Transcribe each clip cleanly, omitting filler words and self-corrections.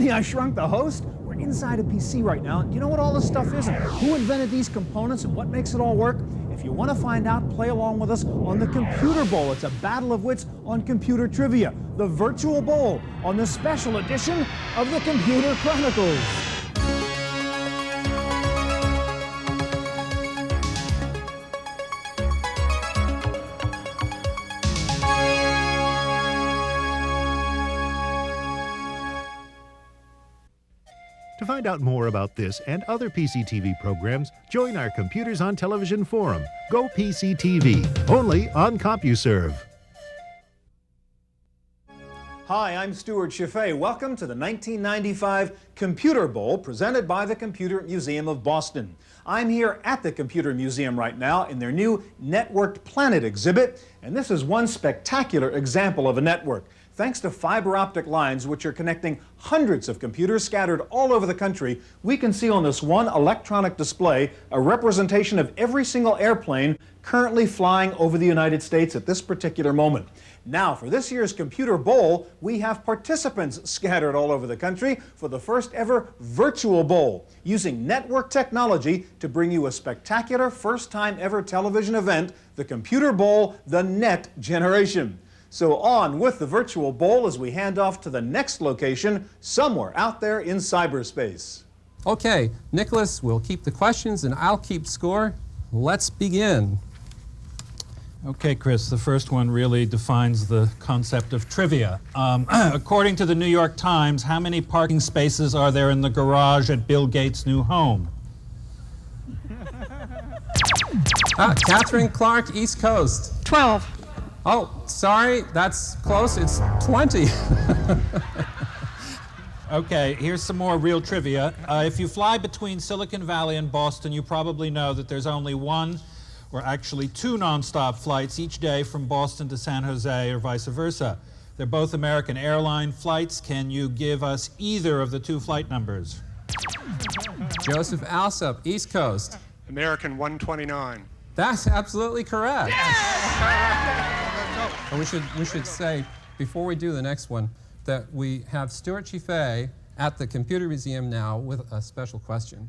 Honey, I Shrunk the Host? We're inside a PC right now. Do you know what all this stuff is and who invented these components and what makes it all work? If you want to find out, play along with us on the Computer Bowl. It's a battle of wits on computer trivia. The Virtual Bowl on this special edition of the Computer Chronicles. To find out more about this and other PCTV programs, join our Computers on Television forum. Go PCTV, only on CompuServe. Hi, I'm Stewart Cheifet. Welcome to the 1995 Computer Bowl presented by the Computer Museum of Boston. I'm here at the Computer Museum right now in their new Networked Planet exhibit, and this is one spectacular example of a network. Thanks to fiber optic lines which are connecting hundreds of computers scattered all over the country, we can see on this one electronic display a representation of every single airplane currently flying over the United States at this particular moment. Now, for this year's Computer Bowl, we have participants scattered all over the country for the first ever Virtual Bowl, using network technology to bring you a spectacular first-time ever television event, the Computer Bowl, the Net Generation. So on with the Virtual Bowl as we hand off to the next location, somewhere out there in cyberspace. Okay, Nicholas will keep the questions and I'll keep score. Let's begin. Okay, Chris, the first one really defines the concept of trivia. According to the New York Times, how many parking spaces are there in the garage at Bill Gates' new home? Catherine Clark, East Coast. 12. Oh, sorry, that's close. It's 20. Okay, here's some more real trivia. If you fly between Silicon Valley and Boston, you probably know that there's only one, or actually two nonstop flights each day from Boston to San Jose or vice versa. They're both American airline flights. Can you give us either of the two flight numbers? Joseph Alsop, East Coast. American 129. That's absolutely correct. Yes! And we should say, before we do the next one, that we have Stewart Cheifet at the Computer Museum now with a special question.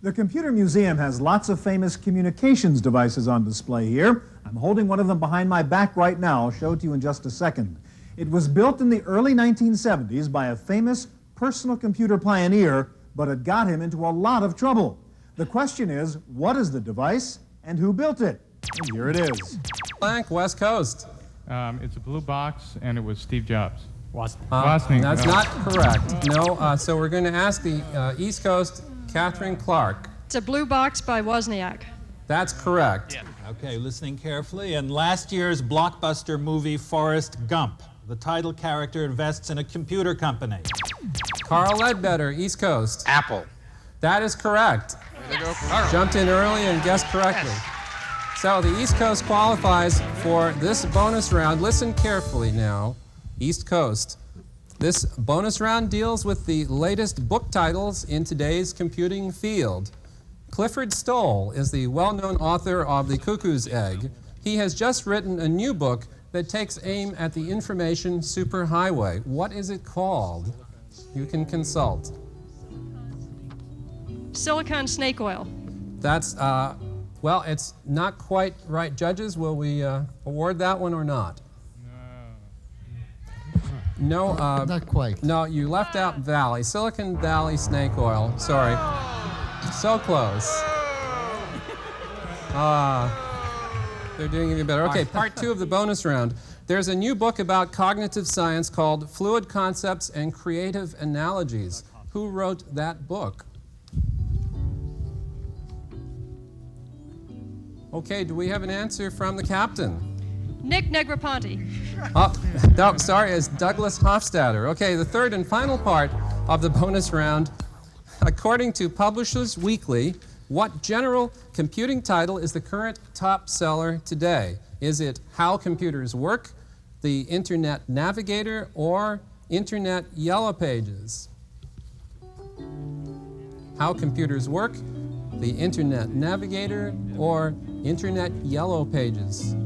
The Computer Museum has lots of famous communications devices on display here. I'm holding one of them behind my back right now. I'll show it to you in just a second. It was built in the early 1970s by a famous personal computer pioneer, but it got him into a lot of trouble. The question is, what is the device and who built it? And here it is. Blank, West Coast. It's a blue box, and it was Steve Jobs. That's not correct. No, so we're going to ask the East Coast, Catherine Clark. It's a blue box by Wozniak. That's correct. Yeah. Okay, listening carefully. In last year's blockbuster movie, Forrest Gump, the title character invests in a computer company. Carl Ledbetter, East Coast. Apple. That is correct. Yes. Jumped in early and guessed correctly. Yes. So the East Coast qualifies for this bonus round. Listen carefully now, East Coast. This bonus round deals with the latest book titles in today's computing field. Clifford Stoll is the well-known author of The Cuckoo's Egg. He has just written a new book that takes aim at the information superhighway. What is it called? You can consult. Silicon snake oil. That's, well, it's not quite right. Judges, will we award that one or not? No. Not quite. No, you left out Valley. Silicon Valley snake oil. Sorry. So close. They're doing even better. Okay, part 2 of the bonus round. There's a new book about cognitive science called Fluid Concepts and Creative Analogies. Who wrote that book? Okay, do we have an answer from the captain? Nick Negroponte. Oh, no, sorry, it's Douglas Hofstadter. Okay, the third and final part of the bonus round. According to Publishers Weekly, what general computing title is the current top seller today? Is it How Computers Work, the Internet Navigator, or Internet Yellow Pages? How Computers Work, the Internet Navigator, or Internet Yellow Pages?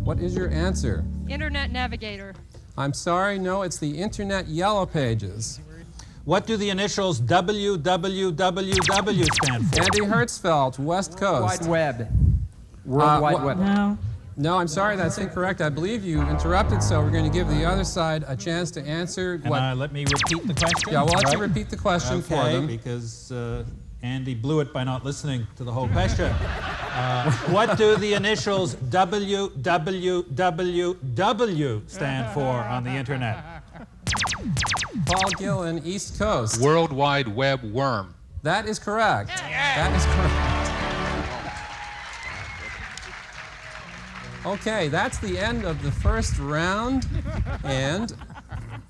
What is your answer? Internet Navigator. I'm sorry, no, it's the Internet Yellow Pages. What do the initials WWWW stand for? Andy Hertzfeld, West Coast. Wide Web. World Wide Web. No. No, I'm sorry, that's incorrect. I believe you interrupted, so we're going to give the other side a chance to answer. Let me repeat the question? Yeah, we'll let you repeat the question for them. Because Andy blew it by not listening to the whole question. What do the initials WWWW stand for on the Internet? Paul Gillen, East Coast. World Wide Web worm. That is correct. That is correct. Okay, that's the end of the first round, and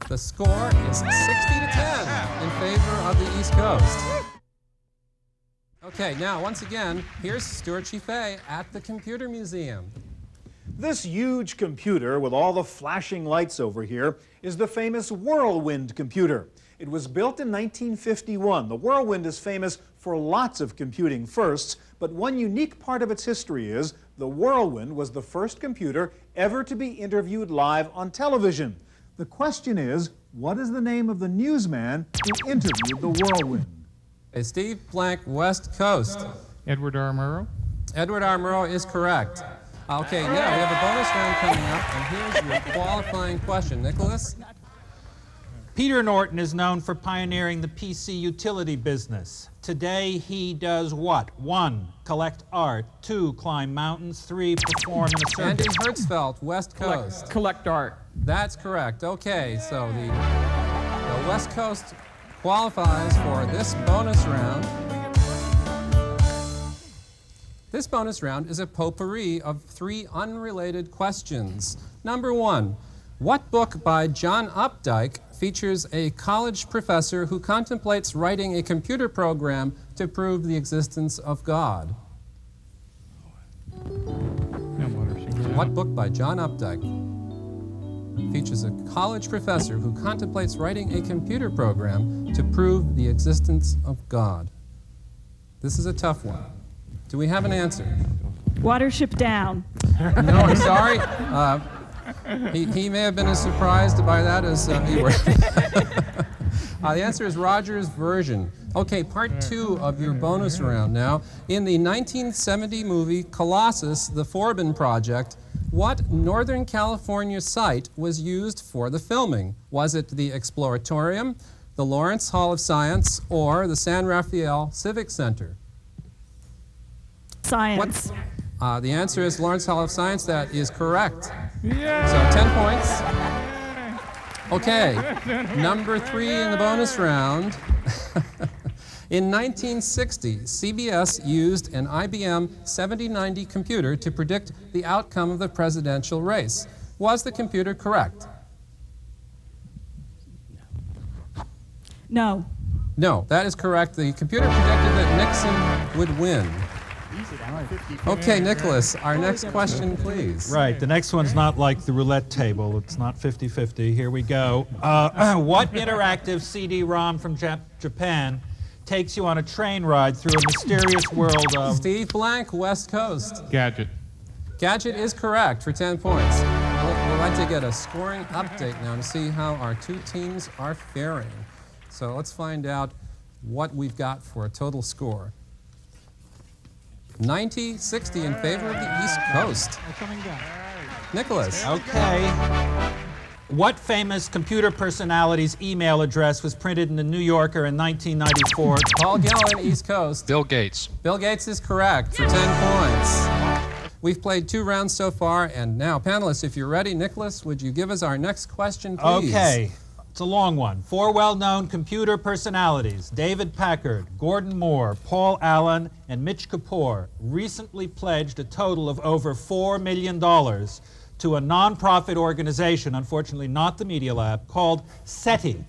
the score is 60 to 10 in favor of the East Coast. Okay, now once again, here's Stewart Cheifet at the Computer Museum. This huge computer with all the flashing lights over here is the famous Whirlwind computer. It was built in 1951. The Whirlwind is famous for lots of computing firsts, but one unique part of its history is the Whirlwind was the first computer ever to be interviewed live on television. The question is, what is the name of the newsman who interviewed the Whirlwind? Hey, Steve Blank, West Coast. Edward R. Murrow. Edward R. Murrow is correct. Okay, now we have a bonus round coming up, and here's your qualifying question. Nicholas? Peter Norton is known for pioneering the PC utility business. Today he does what? 1. Collect art. 2. Climb mountains. 3. Perform in a circus. Andy Hertzfeld, West Coast. Collect art. That's correct. Okay, so the West Coast qualifies for this bonus round. This bonus round is a potpourri of 3 unrelated questions. Number 1, what book by John Updike features a college professor who contemplates writing a computer program to prove the existence of God? What book by John Updike features a college professor who contemplates writing a computer program to prove the existence of God? This is a tough one. Do we have an answer? Watership Down. No, I'm sorry. He may have been as surprised by that as you were. The answer is Roger's version. Okay, part 2 of your bonus round now. In the 1970 movie Colossus, The Forbin Project, what Northern California site was used for the filming? Was it the Exploratorium, the Lawrence Hall of Science, or the San Rafael Civic Center? Science. The answer is Lawrence Hall of Science. That is correct. So 10 points. Okay, number 3 in the bonus round. In 1960, CBS used an IBM 7090 computer to predict the outcome of the presidential race. Was the computer correct? No. No, that is correct. The computer predicted that Nixon would win. Okay, Nicholas, our next question, please. Right, the next one's not like the roulette table. It's not 50-50. Here we go. What interactive CD-ROM from Japan takes you on a train ride through a mysterious world of... Steve Blank, West Coast. Gadget. Gadget is correct for 10 points. We'd like to get a scoring update now to see how our 2 teams are faring. So let's find out what we've got for a total score. 90-60 in favor of the East Coast. Nicholas. Okay. What famous computer personality's email address was printed in the New Yorker in 1994? Paul Gillen, East Coast. Bill Gates. Bill Gates is correct for 10 points. We've played 2 rounds so far, and now, panelists, if you're ready, Nicholas, would you give us our next question, please? Okay. It's a long one. 4 well-known computer personalities, David Packard, Gordon Moore, Paul Allen, and Mitch Kapoor, recently pledged a total of over $4 million to a non-profit organization, unfortunately not the Media Lab, called SETI.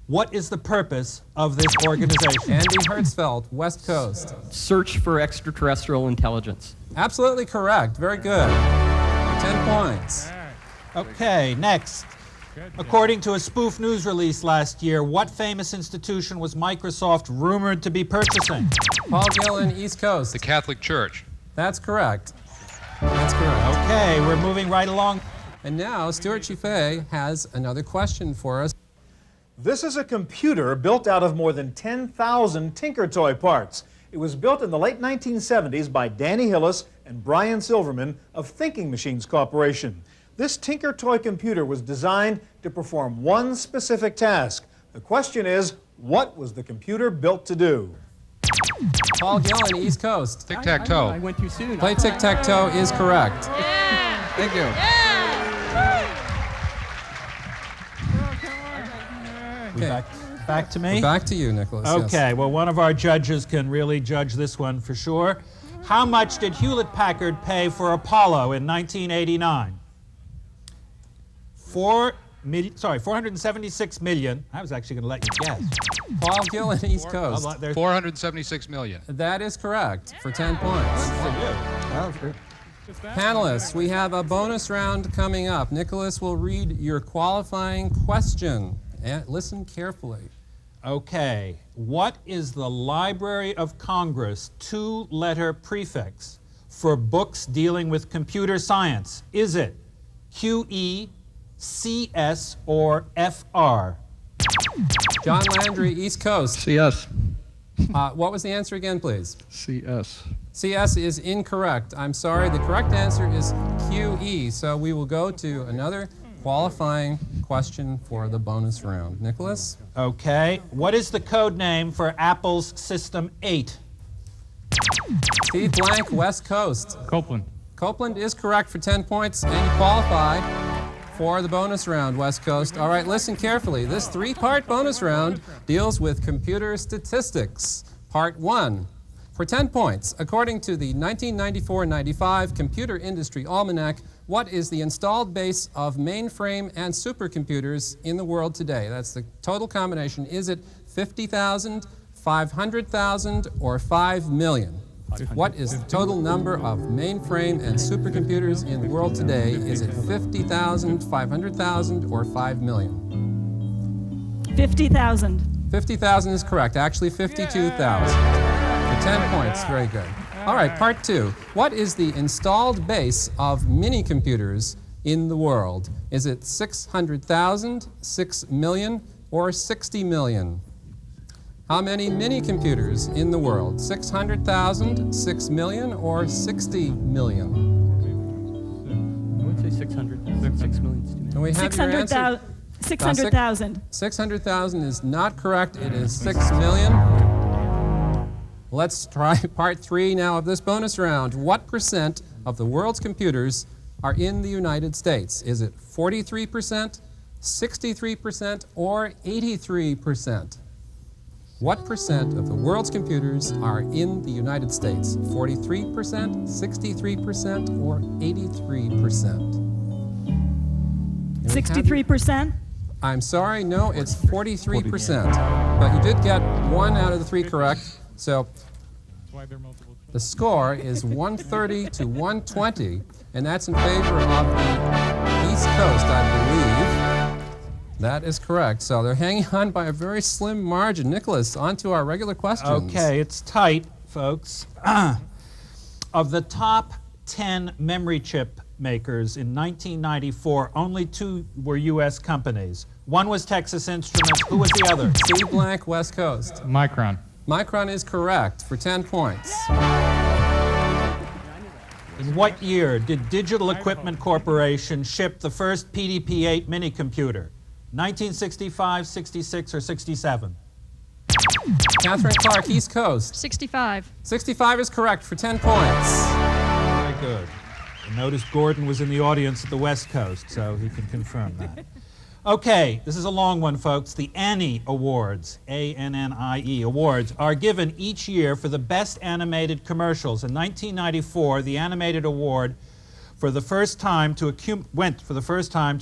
What is the purpose of this organization? Andy Hertzfeld, West Coast. Search for extraterrestrial intelligence. Absolutely correct. Very good. 10 points. Okay, next. According to a spoof news release last year, what famous institution was Microsoft rumored to be purchasing? Paul Gillen, East Coast. The Catholic Church. That's correct. That's correct. Okay, we're moving right along. And now Stewart Cheifet has another question for us. This is a computer built out of more than 10,000 Tinker Toy parts. It was built in the late 1970s by Danny Hillis and Brian Silverman of Thinking Machines Corporation. This Tinker Toy computer was designed to perform one specific task. The question is, what was the computer built to do? Paul Gillen, East Coast. Tic-tac-toe. I went too soon. Play tic-tac-toe is correct. Thank you. Okay. Back to me? Back to you, Nicholas. Okay, Yes. well, one of our judges can really judge this one for sure. How much did Hewlett-Packard pay for Apollo in 1989? 476 million. I was actually going to let you guess. Paul Gillen, East Coast. 476 million. That is correct for 10 points. Panelists, we have a bonus round coming up. Nicholas will read your qualifying question. And listen carefully. Okay, what is the Library of Congress two-letter prefix for books dealing with computer science? Is it QE, CS, or FR? John Landry, East Coast. CS. What was the answer again, please? CS. CS is incorrect. I'm sorry, the correct answer is QE. So we will go to another qualifying question for the bonus round. Nicholas? Okay, what is the code name for Apple's System 8? Steve Blank, West Coast. Copeland. Copeland is correct for 10 points, and you qualify for the bonus round, West Coast. All right, listen carefully. This three-part bonus round deals with computer statistics. Part 1. For 10 points, according to the 1994-95 Computer Industry Almanac, what is the installed base of mainframe and supercomputers in the world today? That's the total combination. Is it 50,000, 500,000, or 5 million? What is the total number of mainframe and supercomputers in the world today? Is it 50,000, 500,000, or 5 million? 50,000. 50,000 is correct. Actually, 52,000. For 10 points. Very good. All right, part 2. What is the installed base of mini-computers in the world? Is it 600,000, 6 million, or 60 million? How many mini-computers in the world? 600,000, 6 million, or 60 million? I would say 600. 6 million. And we have your answer. 600,000. 600,000 is not correct. It is 6 million. Let's try part 3 now of this bonus round. What percent of the world's computers are in the United States? Is it 43%, 63%, or 83%? What percent of the world's computers are in the United States? 43%, 63%, or 83%? 63%? I'm sorry, no, it's 43%. But you did get 1 out of the 3 correct. So the score is 130 to 120, and that's in favor of the East Coast, I believe. That is correct. So they're hanging on by a very slim margin. Nicholas, on to our regular questions. Okay, it's tight, folks. Of the top 10 memory chip makers in 1994, only 2 were U.S. companies. One was Texas Instruments. Who was the other? C. Blank, West Coast. Micron. Micron is correct for 10 points. In what year did Digital Equipment Corporation ship the first PDP-8 minicomputer? 1965, 66, or 67? Catherine Clark, East Coast. 65. 65 is correct for 10 points. Very good. And notice Gordon was in the audience at the West Coast, so he can confirm that. Okay, this is a long one, folks. The Annie Awards, A-N-N-I-E Awards, are given each year for the best animated commercials. In 1994, the animated award went for the first time to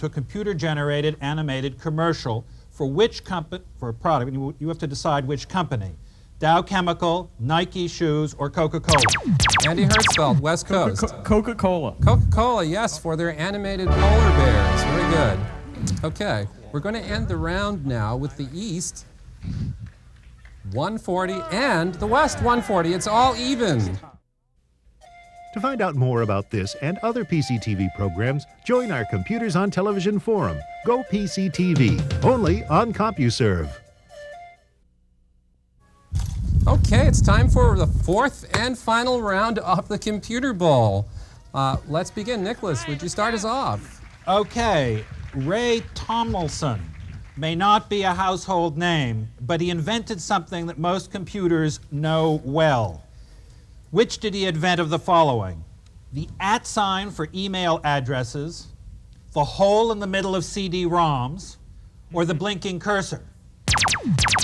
a computer-generated animated commercial for which company, for a product. You have to decide which company. Dow Chemical, Nike Shoes, or Coca-Cola. Andy Hertzfeld, West Coast. Coca-Cola. Coca-Cola, yes, for their animated polar bears. Very good. Okay, we're going to end the round now with the East, 140, and the West, 140. It's all even. To find out more about this and other PCTV programs, join our Computers on Television forum. Go PCTV, only on CompuServe. Okay, it's time for the fourth and final round of the Computer Bowl. Let's begin. Nicholas, would you start us off? Okay, Ray Tomlinson may not be a household name, but he invented something that most computers know well. Which did he invent of the following? The @ sign for email addresses, the hole in the middle of CD-ROMs, or the blinking cursor?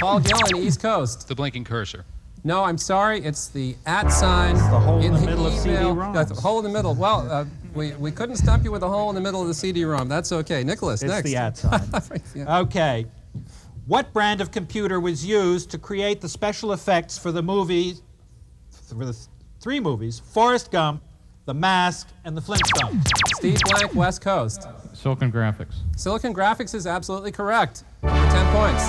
Paul Gillen, East Coast. The blinking cursor. No, I'm sorry. It's the @ sign. It's the hole in the middle of email. CD-ROMs. The hole in the middle. Well, we couldn't stump you with the hole in the middle of the CD-ROM. That's okay. Nicholas, It's next. the @ sign. Yeah. Okay. What brand of computer was used to create the special effects for the three movies, Forrest Gump, The Mask, and The Flintstones? Steve Blank, West Coast. Silicon Graphics. Silicon Graphics is absolutely correct. 10 points.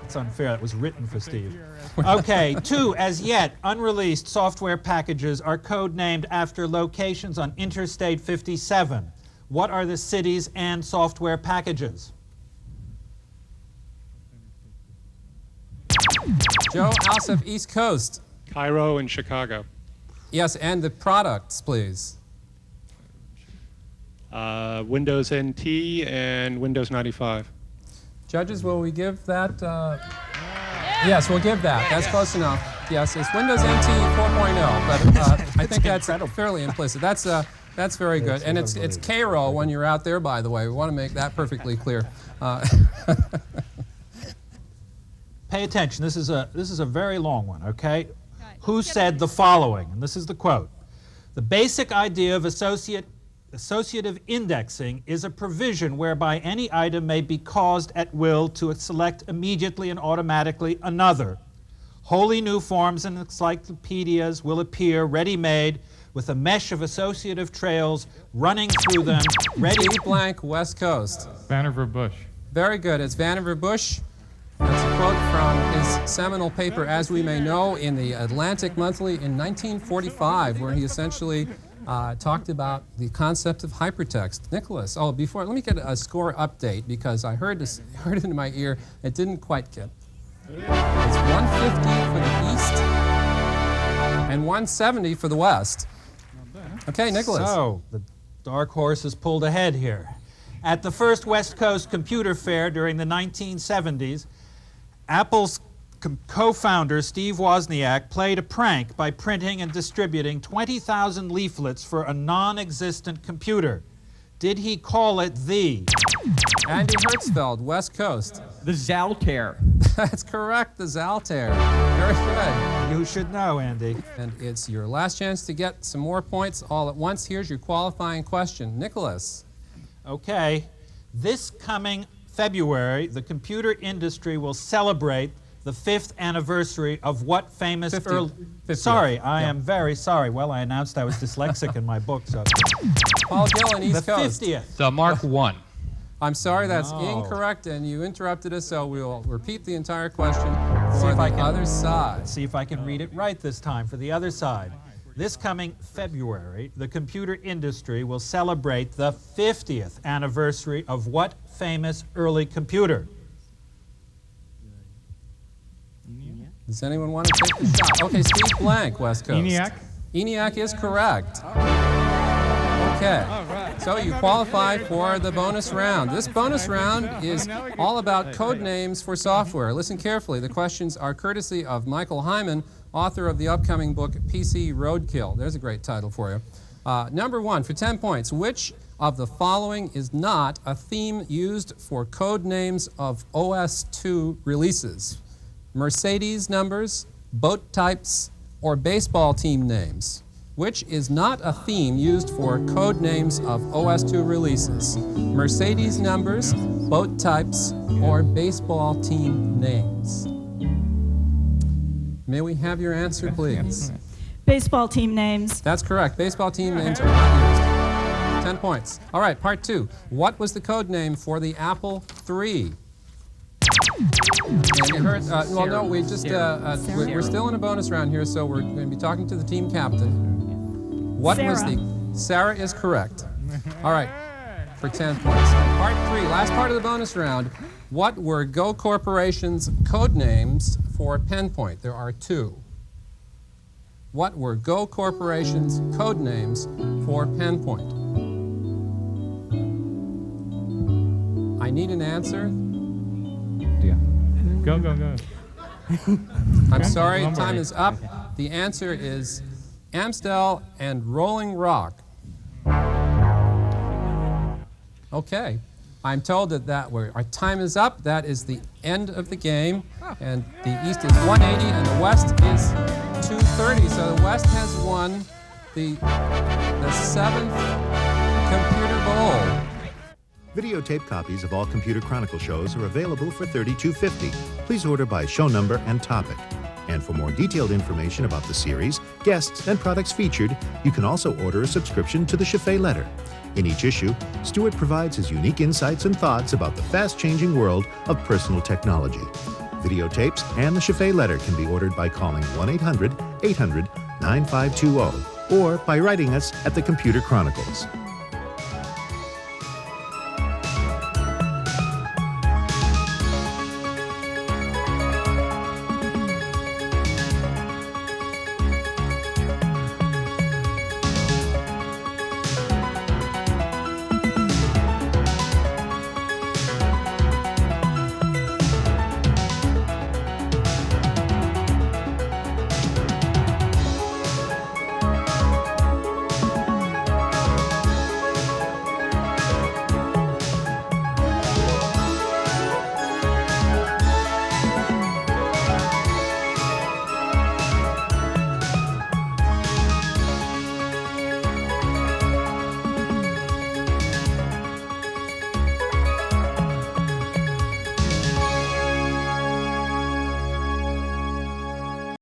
It's unfair. That was written for Steve. Okay, 2 as yet unreleased software packages are code-named after locations on Interstate 57. What are the cities and software packages? Joe Alsop, East Coast. Cairo and Chicago. Yes, and the products, please. Windows NT and Windows 95. Judges, will we give that? Yes, we'll give that. That's close enough. Yes, it's Windows NT 4.0, but I think that's fairly implicit. That's very good, and it's Cairo when you're out there. By the way, we want to make that perfectly clear. Pay attention. This is a very long one. Okay. Who said the following? And this is the quote: "The basic idea of associative indexing is a provision whereby any item may be caused at will to select immediately and automatically another. Wholly new forms and encyclopedias will appear ready-made with a mesh of associative trails running through them, ready..." Steve Blank, West Coast. Vannevar Bush. Very good. It's Vannevar Bush. That's a quote from his seminal paper, As We May Know, in the Atlantic Monthly in 1945, where he essentially talked about the concept of hypertext. Nicholas, let me get a score update, because I heard it in my ear. It didn't quite get. It's 150 for the East and 170 for the West. Okay, Nicholas. So, the dark horse has pulled ahead here. At the first West Coast Computer Fair during the 1970s, Apple's co-founder Steve Wozniak played a prank by printing and distributing 20,000 leaflets for a non-existent computer. Did he call it the? Andy Hertzfeld, West Coast. The Zaltair. That's correct, the Zaltair. Very good. You should know, Andy. And it's your last chance to get some more points all at once. Here's your qualifying question. Nicholas. Okay. This coming February, the computer industry will celebrate the 5th anniversary of what famous 50th. Sorry, I am very sorry. Well, I announced I was dyslexic in my book, so. Paul Gillen, East The Coast. 50th. The Mark I. I'm sorry, that's No. incorrect, and you interrupted us, so we'll repeat the entire question for the other side. See if I can read it right this time for the other side. This coming February, the computer industry will celebrate the 50th anniversary of what famous early computer? Does anyone want to take the shot? Okay, Steve Blank, West Coast. ENIAC. ENIAC is correct. Okay, so you qualify for the bonus round. This bonus round is all about code names for software. Listen carefully. The questions are courtesy of Michael Hyman, author of the upcoming book PC Roadkill. There's a great title for you. Number 1, for 10 points, which of the following is not a theme used for code names of OS/2 releases? Mercedes numbers, boat types, or baseball team names? Which is not a theme used for code names of OS/2 releases? Mercedes numbers, boat types, or baseball team names? May we have your answer, please? Baseball team names. That's correct. Baseball team names are not used. 10 points. All right, part 2. What was the code name for the Apple III? And you heard, well, no, we just, we're still in a bonus round here, so we're going to be talking to the team captain. What was Sarah. Sarah is correct. All right, for 10 points. Part 3, last part of the bonus round. What were Go Corporation's code names for PenPoint? There are 2. What were Go Corporation's code names for PenPoint? I need an answer. Yeah. Go. I'm sorry, Lumber. time is up. The answer is Amstel and Rolling Rock. Okay. I'm told that our time is up. That is the end of the game. And the East is 180 and the West is 230. So the West has won the 7th Computer Bowl. Videotape copies of all Computer Chronicle shows are available for $32.50. Please order by show number and topic. And for more detailed information about the series, guests, and products featured, you can also order a subscription to the Cheifet Letter. In each issue, Stewart provides his unique insights and thoughts about the fast-changing world of personal technology. Videotapes and the Cheifet Letter can be ordered by calling 1-800-800-9520 or by writing us at the Computer Chronicles.